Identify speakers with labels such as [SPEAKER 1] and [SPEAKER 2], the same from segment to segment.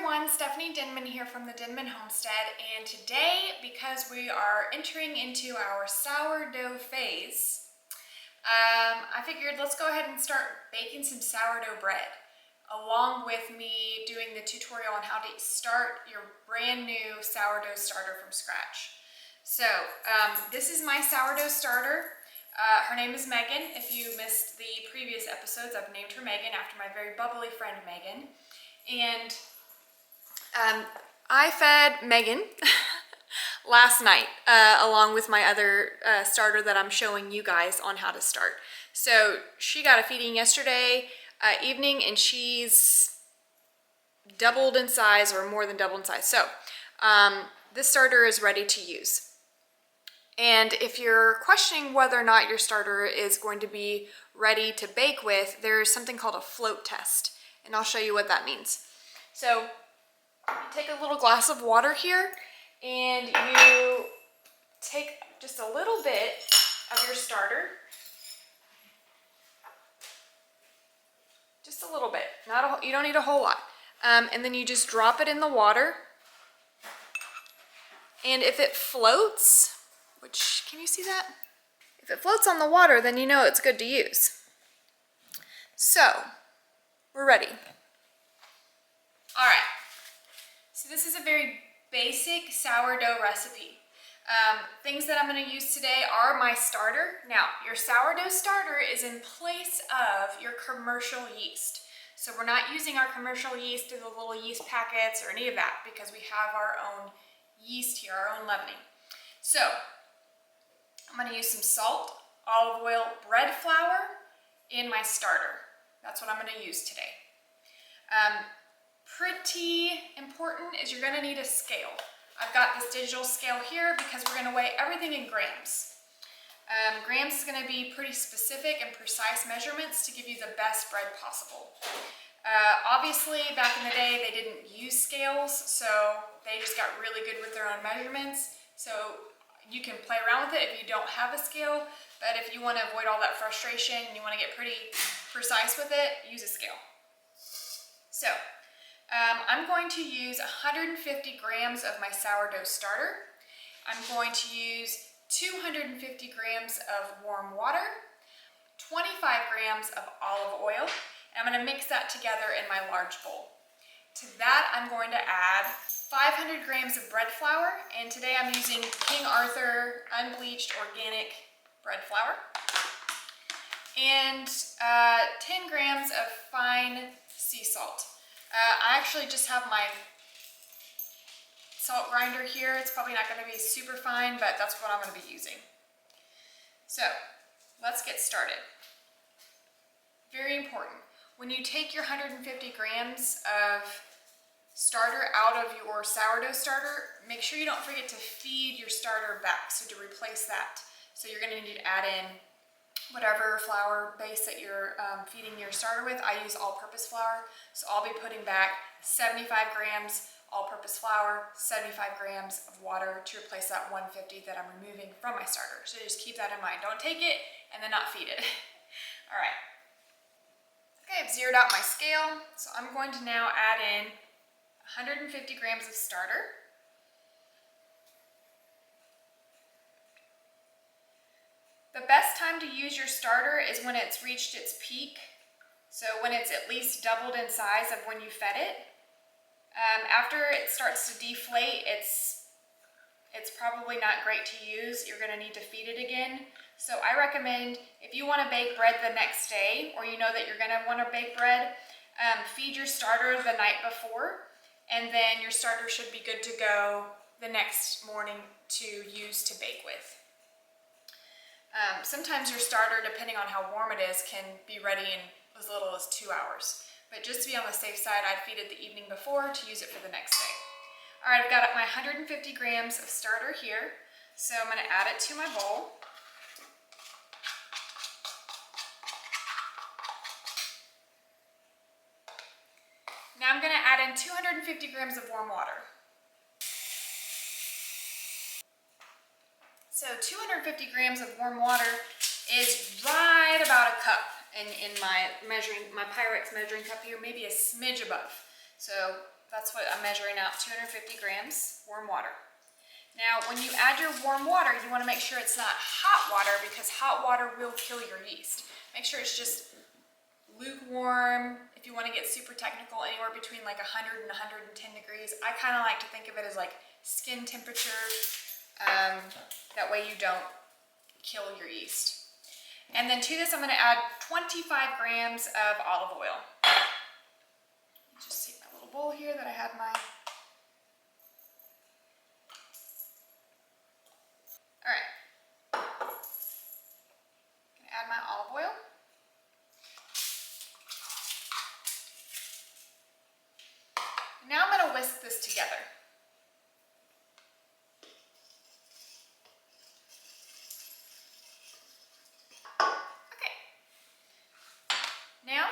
[SPEAKER 1] everyone, Stephanie Denman here from the Denman Homestead, and today, because we are entering into our sourdough phase, I figured let's go ahead and start baking some sourdough bread, along with me doing the tutorial on how to start your brand new sourdough starter from scratch. So, this is my sourdough starter. Her name is Megan. If you missed the previous episodes, I've named her Megan after my very bubbly friend Megan. And I fed Megan last night along with my other starter that I'm showing you guys on how to start. So she got a feeding yesterday evening, and she's doubled in size, or more than doubled in size. So this starter is ready to use. And if you're questioning whether or not your starter is going to be ready to bake with, there's something called a float test, and I'll show you what that means. So you take a little glass of water here, and you take just a little bit of your starter, just a little bit, you don't need a whole lot, and then you just drop it in the water, and if it floats, which, can you see that? If it floats on the water, then you know it's good to use. So, we're ready. All right, so this is a very basic sourdough recipe. Things that I'm going to use today are my starter. Now, your sourdough starter is in place of your commercial yeast. So we're not using our commercial yeast in the little yeast packets or any of that, because we have our own yeast here, our own leavening. So, I'm going to use some salt, olive oil, bread flour in my starter. That's what I'm going to use today. Pretty important is you're going to need a scale. I've got this digital scale here because we're going to weigh everything in grams. Grams is going to be pretty specific and precise measurements to give you the best bread possible. Obviously, back in the day, they didn't use scales, so they just got really good with their own measurements. So you can play around with it if you don't have a scale, but if you want to avoid all that frustration and you want to get pretty precise with it, use a scale. So, I'm going to use 150 grams of my sourdough starter. I'm going to use 250 grams of warm water, 25 grams of olive oil, and I'm going to mix that together in my large bowl. To that, I'm going to add 500 grams of bread flour, and today I'm using King Arthur unbleached organic bread flour, and 10 grams of fine sea salt. I actually just have my salt grinder here. It's probably not going to be super fine, but that's what I'm going to be using. So let's get started. Very important. When you take your 150 grams of starter out of your sourdough starter, make sure you don't forget to feed your starter back, so to replace that. So you're going to need to add in whatever flour base that you're feeding your starter with. I use all-purpose flour, so I'll be putting back 75 grams all-purpose flour, 75 grams of water to replace that 150 that I'm removing from my starter. So just keep that in mind. Don't take it and then not feed it. All right. Okay, I've zeroed out my scale, so I'm going to now add in 150 grams of starter. The best time to use your starter is when it's reached its peak. So when it's at least doubled in size of when you fed it. After it starts to deflate, it's probably not great to use. You're going to need to feed it again. So I recommend, if you want to bake bread the next day, or you know that you're going to want to bake bread, feed your starter the night before, and then your starter should be good to go the next morning to use to bake with. Sometimes your starter, depending on how warm it is, can be ready in as little as 2 hours. But just to be on the safe side, I'd feed it the evening before to use it for the next day. All right, I've got my 150 grams of starter here, so I'm going to add it to my bowl. Now I'm going to add in 250 grams of warm water. So 250 grams of warm water is right about a cup in my Pyrex measuring cup here, maybe a smidge above. So that's what I'm measuring out, 250 grams warm water. Now, when you add your warm water, you want to make sure it's not hot water because hot water will kill your yeast. Make sure it's just lukewarm. If you want to get super technical, anywhere between like 100 and 110 degrees. I kind of like to think of it as like skin temperature. That way you don't kill your yeast. And then to this, I'm going to add 25 grams of olive oil. Just take my little bowl here that I had my... Alright. Gonna add my olive oil. Now I'm going to whisk this together. Okay. Now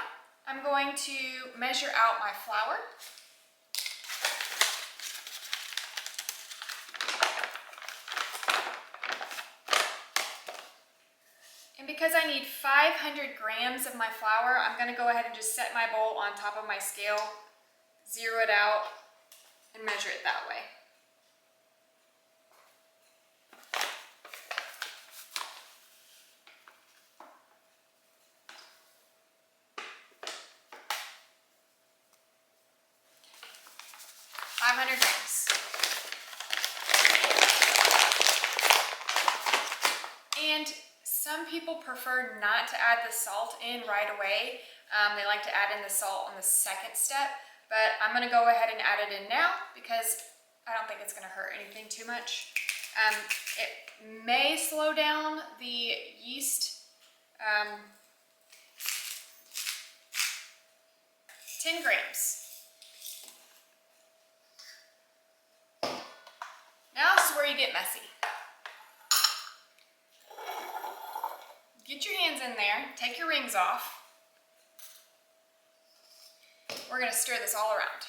[SPEAKER 1] I'm going to measure out my flour. And because I need 500 grams of my flour, I'm going to go ahead and just set my bowl on top of my scale, zero it out, and measure it that way. And some people prefer not to add the salt in right away. They like to add in the salt on the second step, but I'm going to go ahead and add it in now because I don't think it's going to hurt anything too much. It may slow down the yeast. 10 grams. Now this is where you get messy. Get your hands in there, take your rings off. We're going to stir this all around.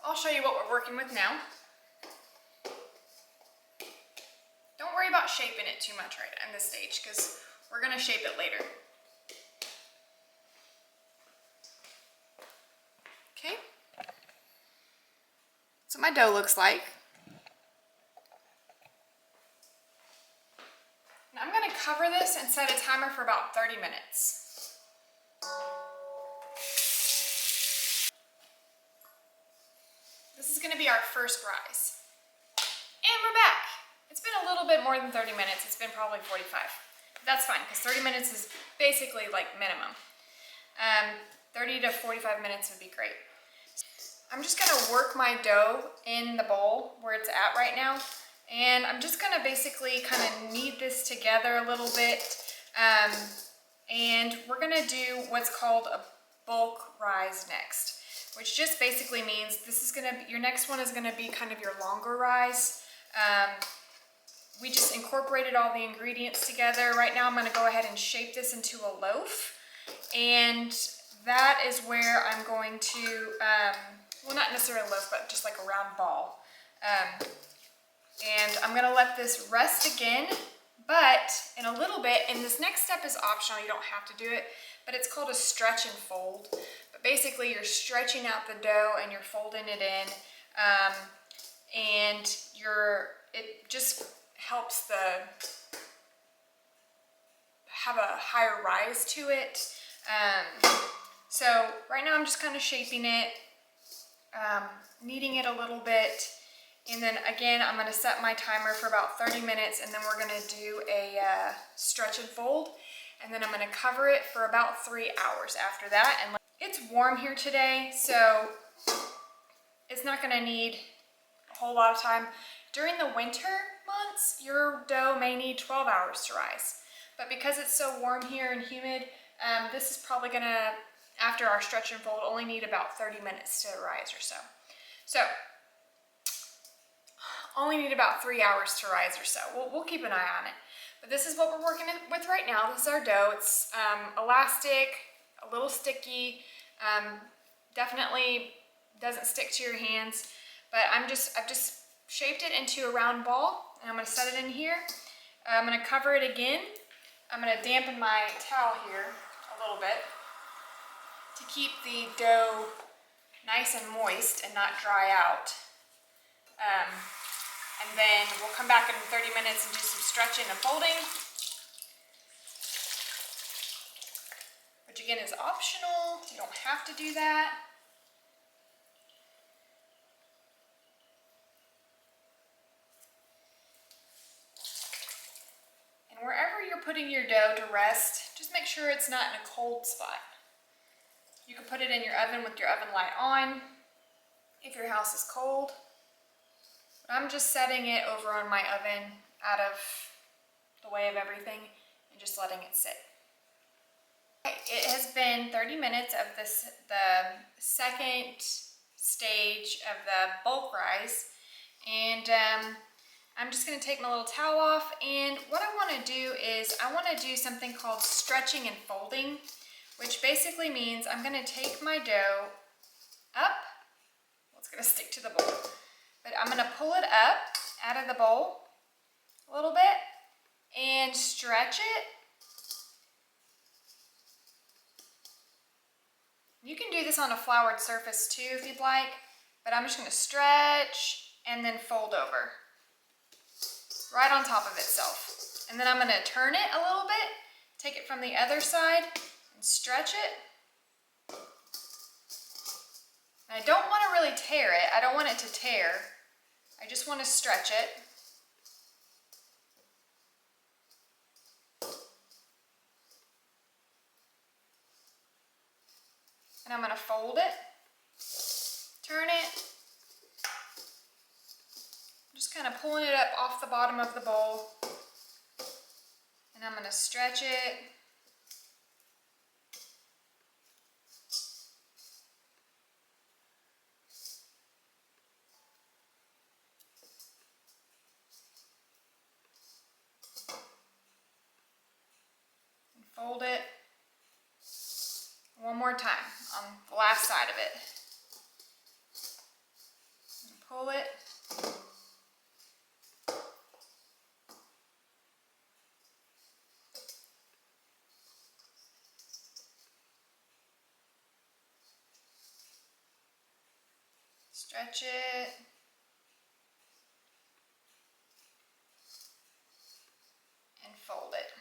[SPEAKER 1] I'll show you what we're working with now. Don't worry about shaping it too much right in this stage because we're going to shape it later. Okay. So my dough looks like. Now I'm going to cover this and set a timer for about 30 minutes. This is going to be our first rise. And we're back. It's been a little bit more than 30 minutes. It's been probably 45. That's fine because 30 minutes is basically like minimum. 30 to 45 minutes would be great. I'm just going to work my dough in the bowl where it's at right now. And I'm just going to basically kind of knead this together a little bit. And we're going to do what's called a bulk rise next, which just basically means this is going to be, your next one is going to be kind of your longer rise. We just incorporated all the ingredients together. Right now I'm going to go ahead and shape this into a loaf. And that is where I'm going to, well, not necessarily a loaf, but just like a round ball. And I'm going to let this rest again, but in a little bit, and this next step is optional, you don't have to do it, but it's called a stretch and fold. But basically you're stretching out the dough and you're folding it in, and it just helps have a higher rise to it. So right now I'm just kind of shaping it, kneading it a little bit, and then again I'm going to set my timer for about 30 minutes, and then we're going to do a stretch and fold, and then I'm going to cover it for about 3 hours after that. And it's warm here today, so it's not going to need a whole lot of time. During the winter months, your dough may need 12 hours to rise, but because it's so warm here and humid, this is probably going to, after our stretch and fold, only need about 30 minutes to rise or so. So only need about 3 hours to rise or so. We'll keep an eye on it. But this is what we're working with right now. This is our dough. It's elastic, a little sticky. Definitely doesn't stick to your hands, but I've just shaped it into a round ball, and I'm gonna set it in here. I'm gonna cover it again. I'm gonna dampen my towel here a little bit to keep the dough nice and moist and not dry out. And then we'll come back in 30 minutes and do some stretching and folding, which again is optional. You don't have to do that. And wherever you're putting your dough to rest, just make sure it's not in a cold spot. You can put it in your oven with your oven light on if your house is cold. But I'm just setting it over on my oven out of the way of everything and just letting it sit. Okay, it has been 30 minutes of the second stage of the bulk rise, and I'm just going to take my little towel off, and what I want to do is I want to do something called stretching and folding, which basically means I'm going to take my dough up. Well, it's going to stick to the bowl, but I'm going to pull it up out of the bowl a little bit and stretch it. You can do this on a floured surface too if you'd like, but I'm just going to stretch and then fold over right on top of itself. And then I'm going to turn it a little bit, take it from the other side and stretch it. And I don't want to really tear it. I don't want it to tear. I just want to stretch it. And I'm going to fold it, turn it, just kind of pulling it up off the bottom of the bowl, and I'm going to stretch it. And fold it. One more time on the last side of it. And pull it. Stretch it. And fold it.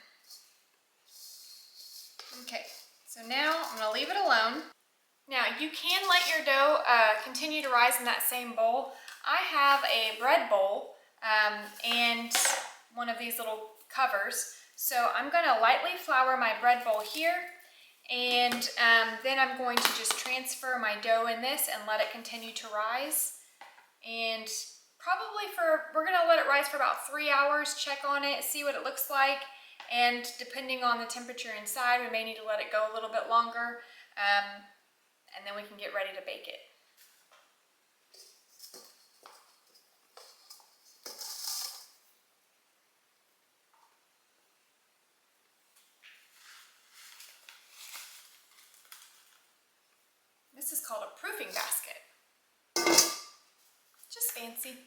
[SPEAKER 1] Okay. So now I'm going to leave it alone. Now you can let your dough continue to rise in that same bowl. I have a bread bowl and one of these little covers. So I'm going to lightly flour my bread bowl here, and then I'm going to just transfer my dough in this and let it continue to rise. And we're going to let it rise for about 3 hours, check on it, see what it looks like. And depending on the temperature inside, we may need to let it go a little bit longer, and then we can get ready to bake it. This is called a proofing basket. Just fancy.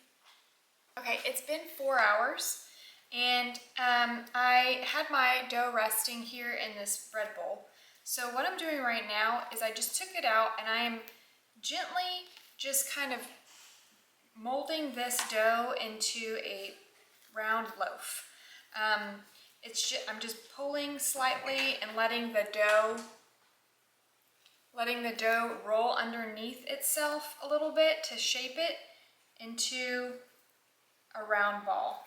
[SPEAKER 1] Okay, it's been 4 hours. And I had my dough resting here in this bread bowl. So what I'm doing right now is I just took it out and I am gently just kind of molding this dough into a round loaf. I'm just pulling slightly and letting the dough roll underneath itself a little bit to shape it into a round ball.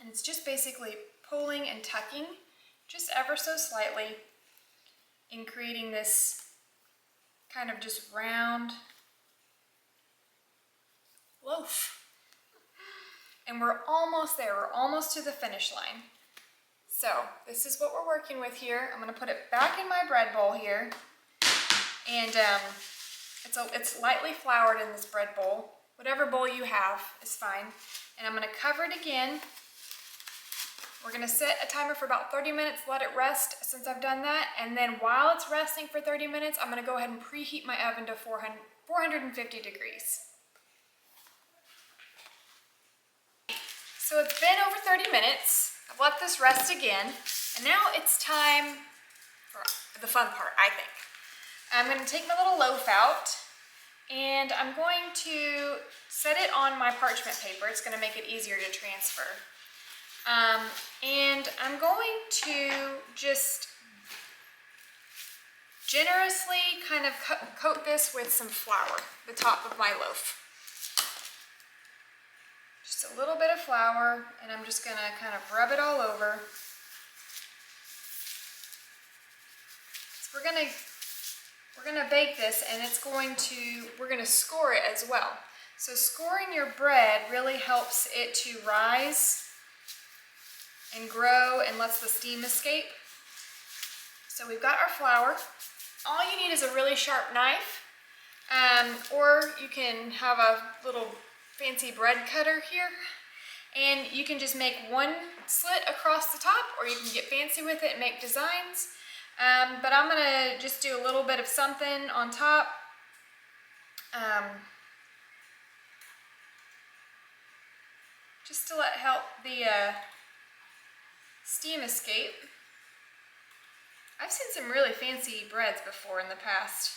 [SPEAKER 1] And it's just basically pulling and tucking just ever so slightly in creating this kind of just round loaf. And we're almost there. We're almost to the finish line. So this is what we're working with here. I'm going to put it back in my bread bowl here. And it's lightly floured in this bread bowl. Whatever bowl you have is fine. And I'm going to cover it again We're gonna set a timer for about 30 minutes, let it rest since I've done that, and then while it's resting for 30 minutes, I'm gonna go ahead and preheat my oven to 450 degrees. So it's been over 30 minutes. I've let this rest again, and now it's time for the fun part, I think. I'm gonna take my little loaf out, and I'm going to set it on my parchment paper. It's gonna make it easier to transfer. And I'm going to just generously kind of coat this with some flour, the top of my loaf. Just a little bit of flour, and I'm just gonna kind of rub it all over. So we're gonna bake this, and we're gonna score it as well. So scoring your bread really helps it to rise and grow and lets the steam escape. So we've got our flour. All you need is a really sharp knife, or you can have a little fancy bread cutter here, and you can just make one slit across the top, or you can get fancy with it and make designs. But I'm gonna just do a little bit of something on top. Just to help the steam escape. I've seen some really fancy breads before in the past.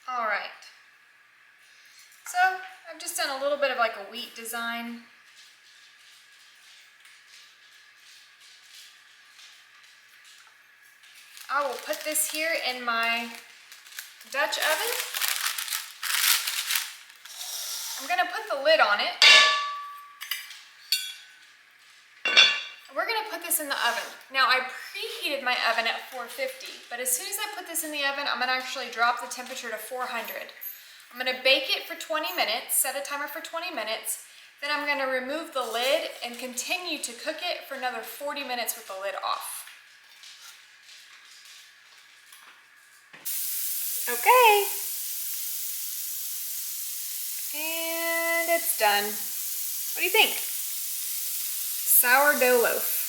[SPEAKER 1] All right, so I've just done a little bit of like a wheat design. I will put this here in my Dutch oven. I'm gonna put the lid on it. We're gonna put this in the oven. Now I preheated my oven at 450, but as soon as I put this in the oven, I'm gonna actually drop the temperature to 400. I'm gonna bake it for 20 minutes, set a timer for 20 minutes, then I'm gonna remove the lid and continue to cook it for another 40 minutes with the lid off. Okay. And it's done. What do you think? Sourdough loaf.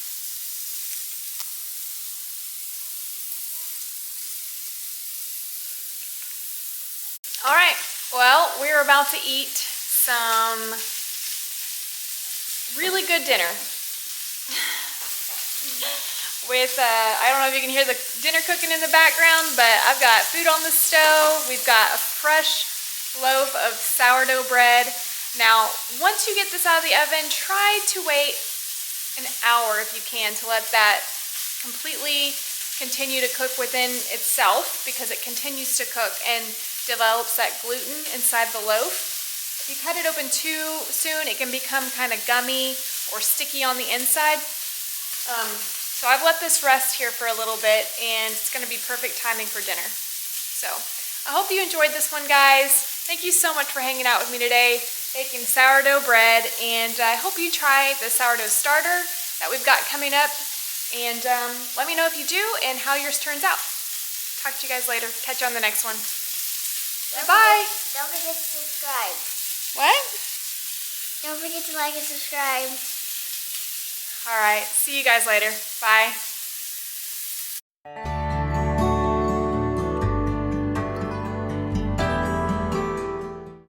[SPEAKER 1] All right, well, we're about to eat some really good dinner. With, I don't know if you can hear the dinner cooking in the background, but I've got food on the stove. We've got a fresh loaf of sourdough bread. Now, once you get this out of the oven, try to wait an hour if you can to let that completely continue to cook within itself, because it continues to cook and develops that gluten inside the loaf. If you cut it open too soon, it can become kind of gummy or sticky on the inside. So I've let this rest here for a little bit, and it's gonna be perfect timing for dinner. So I hope you enjoyed this one, guys. Thank you so much for hanging out with me today, baking sourdough bread, and I hope you try the sourdough starter that we've got coming up, and let me know if you do and how yours turns out. Talk to you guys later. Catch you on the next one. Bye.
[SPEAKER 2] Don't forget to subscribe.
[SPEAKER 1] What?
[SPEAKER 2] Don't forget to like and subscribe.
[SPEAKER 1] All right, see you guys later. Bye.